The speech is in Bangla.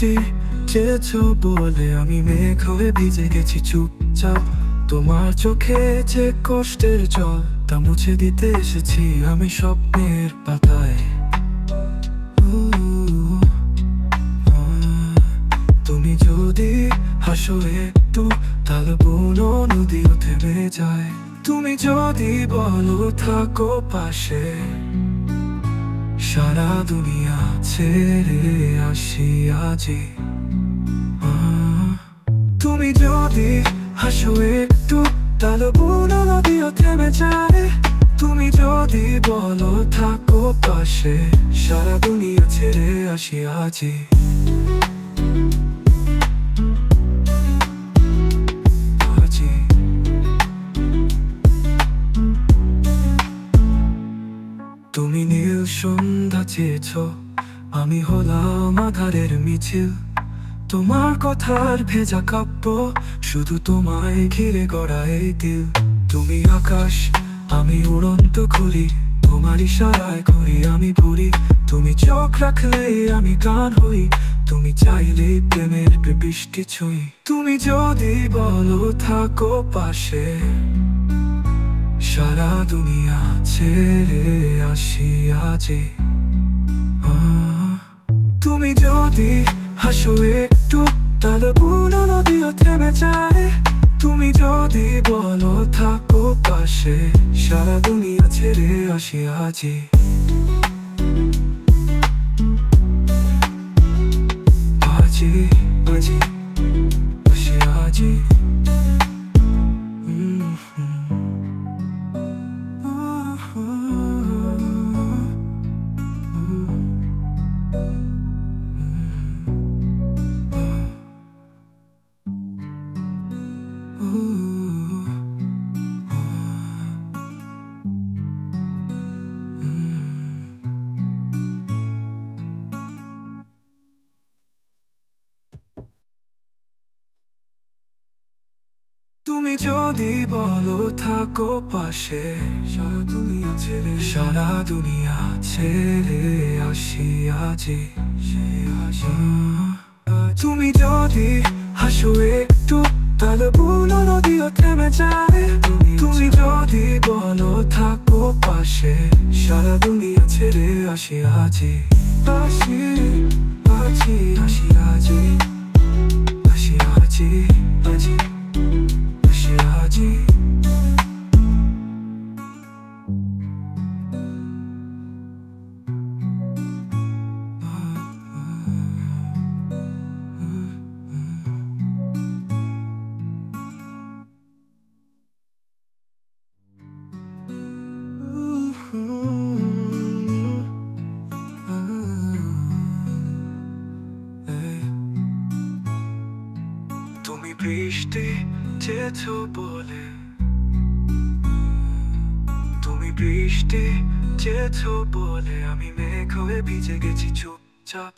বৃষ্টি চেয়েছো বলে আমি মেঘ হয়ে ভিজে গেছি চুপচাপ। তোমার চোখে যে কষ্টের জল তা মুছে দিতে এসেছি আমি স্বপ্নের পাতায়। তুমি যদি হাসো একটু তাহলে বুনো নদীও থেমে যায়। তুমি যদি বলো থাকো পাশে সারা দুনিয়া ছেড়ে আসি আজই। তুমি যদি হাসো একটু তাহলে বুনো নদীও থেমে যায়। তুমি যদি বলো থাকো পাশে সারা দুনিয়া ছেড়ে আসি আজই। তুমি নীল সন্ধ্যা চেয়েছ, আমি হলাম আধারের মিছিল। তোমার কথার ভেজা কাব্য, শুধু তোমায় ঘিরে গড়া এই দিল। তুমি আকাশ, আমি উড়ন্ত খুলি, তোমার ইশারায় করি আমি ঘুরি। তুমি চোখ রাখলে আমি গান হই, তুমি চাইলে প্রেমের বৃষ্টি ছুঁই। তুমি যদি বলো থাকো পাশে সারা দুনিয়া ছেড়ে আসি আজই। তুমি যদি হাসো একটু তাহলে বুনো নদীও থেমে যায়। তুমি যদি বলো থাকো পাশে সারা দুনিয়া ছেড়ে আসি আজই। আজই আজই আসি আজই। তুমি যদি বলো থাকো পাশে সারা দুনিয়া ছেড়ে আসি আজই। তুমি যদি হাসো একটু তাহলে বুনো নদীও থেমে যায়। তুমি যদি বলো থাকো পাশে সারা দুনিয়া ছেড়ে আসি আজই। আসি আজই আসি আজই আসি আজই আজই আসি আজই। তুমি বৃষ্টি চেয়েছো বলে, তুমি বৃষ্টি চেয়েছো বলে আমি মেঘ হয়ে ভিজে গেছি চুপচাপ।